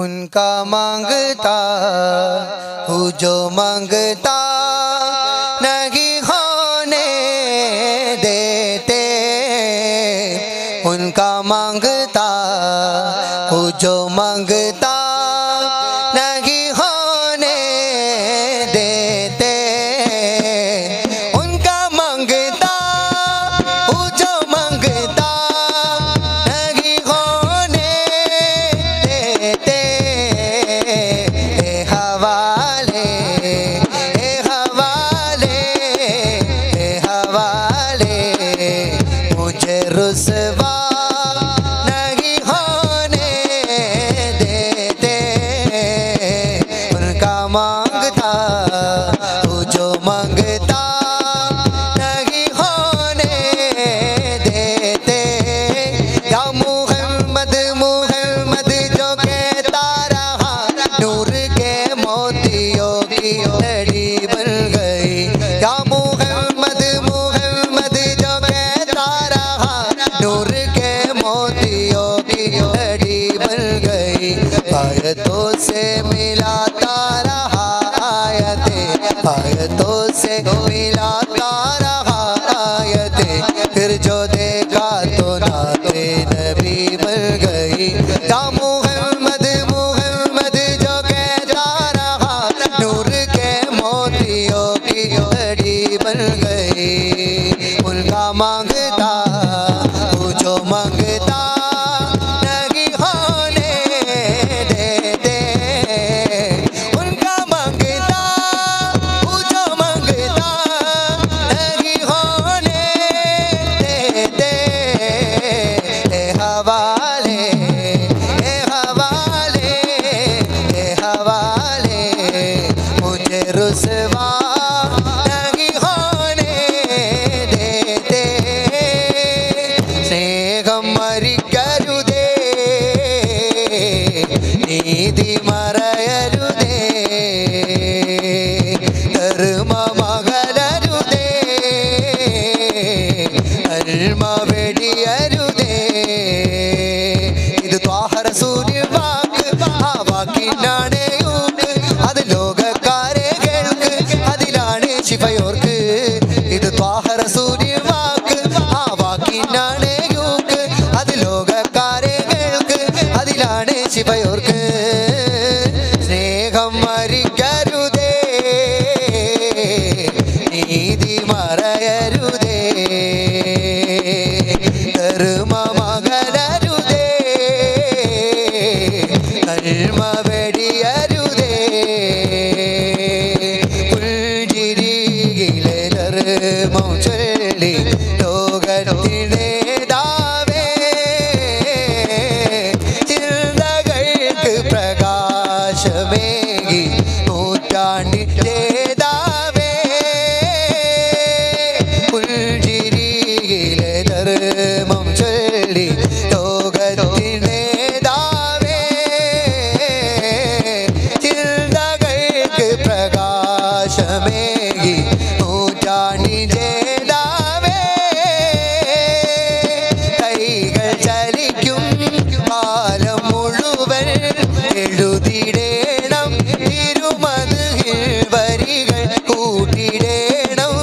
उनका मांगता हूँ जो मांगता नहीं होने देते। उनका मांगता हूँ जो मांगता नहीं होने देते। उनका मांगता हूँ जो मांगता नहीं होने देते। हवाले हवाले हवाले मुझे रुसवा नहीं होने देते। उनका मांगता हूँ जो मांगता नहीं होने देते। या मुहम्मद मुहम्मद जो कहता रहा नूर के मोतियों की लड़ी बन गई। या मुहम्मद मुहम्मद जो कहता रहा नूर के मोतियों की लड़ी बन गई। आयतों से मिलाता रहा आयतें, आयतों से मिलाता रहा आयतें। फिर जो देखा तो नाते नबी बन गई। या मुहम्मद मुहम्मद जो कहता रहा नूर के मोतियों की लड़ी बन गई। उनका मांगता हूँ जो मांगता नहीं होने देते। उनका मांगता हूँ जो मांगता नहीं होने देते। हवाले हवाले हवाले मुझे रुसवा नहीं होने देते। സ്നേഹം മരിക്കരുതേ നീതി മറയരുതേ ധർമ്മമകലരുതേ അൽമ വെടിയരുതേ. ഇത് ത്വാഹ റസൂലിൻ വാക്ക്, ആ വാക്കിനാണ് യൂക്ക്. അത് ലോകക്കാരെ കേൾക്ക്, അതിലാണ് ശിഫയോർക്ക്. ഇത് ത്വാഹ റസൂലിൻ വാക്ക്, ആ വാക്കിനാണ് യൂക്ക്. അത് ലോകക്കാരെ കേൾക്ക്, അതിലാണ് ശിഫയോർക്ക്. സ്നേഹം മരിക്കരുതേ നീതി മറയരുതേ ധർമ്മമകലരുതേ നന്മ വെടിയരുതേ. പുൽജിരിയിലെ ധർമ്മം ചൊല്ലി ലോകത്തിനേതാവേ ചിന്തകൾക്ക് പ്രകാശമേകി നൂറ്റാണ്ടിലേതാവേ. പുൽജിരിയിലെ ധർമ്മം ചൊല്ലി ലോകത്തിനേതാവേ ചിന്തകൾക്ക് പ്രകാശമേകി നൂറ്റാണ്ടിലേതാവേ. കൈകൾ ചലിക്കും കാലം മുഴുവൻ എഴുതിടേണം തിരുമദ്ഹിൽ വരികൾ കൂട്ടിടേണം.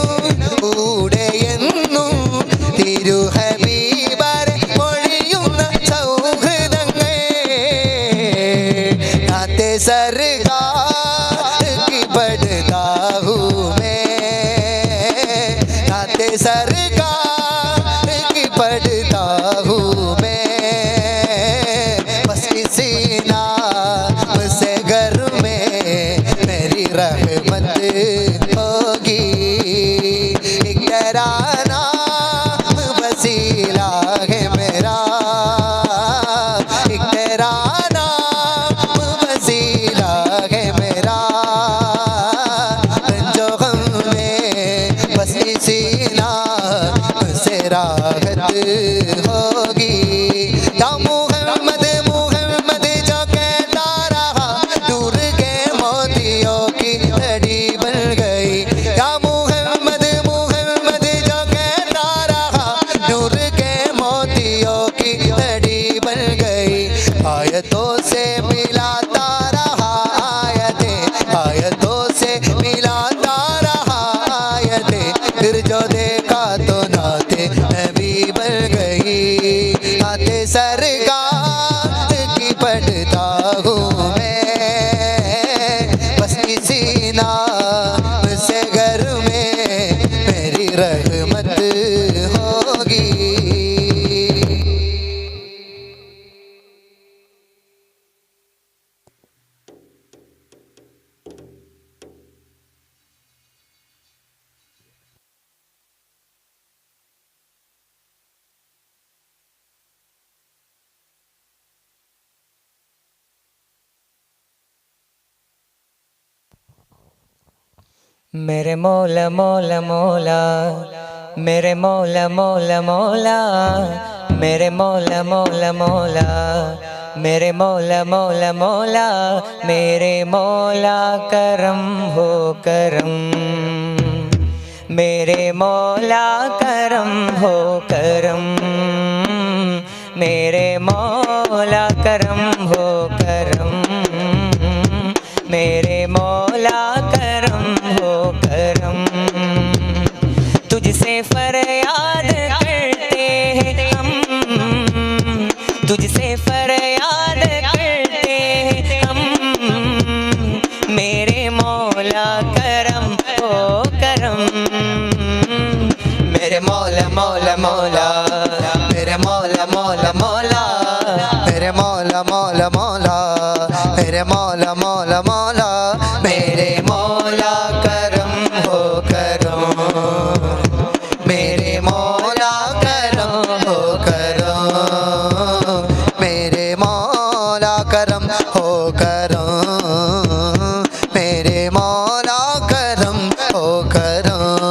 കൂടെയെന്നും തിരുഹബീബരെ മൊഴിയുന്ന സൗഹൃദങ്ങൾ നാത്തെ സർകാർ की पढ़ता हूँ मैं, नाते सरकार की पढ़ता हूँ मैं. बस इसी नाम से घर में मेरी रहमत होगी. एक तेरा नाम वसीला है मेरा, एक तेरा नाम वसीला है मेरा. रंजो गम में बस इसी नाम हूँ मैं, बस इसी नाम से घर में मेरी रहमत होगी। मेरे मौला मौला मौला, मेरे मौला मौला मौला, मेरे मौला मौला मौला, मेरे मौला मौला मौला, मेरे मौला करम हो करम, मेरे मौला करम हो करम, मेरे मौला करम हो करम, मेरे मौला करम हो करम। तुझसे फरियाद करते हैं हम, तुझसे फरियाद करते हैं हम, मेरे मौला करम हो करम, मेरे मौला मौला मौला, मेरे मौला मौला मौला, मेरे मौला मौला मौला, मेरे मौला मौला मौला, मेरे मौला करम हो करम, मेरे मौला करम हो करम, मेरे मौला करम हो करम, मेरे मौला करम हो करम।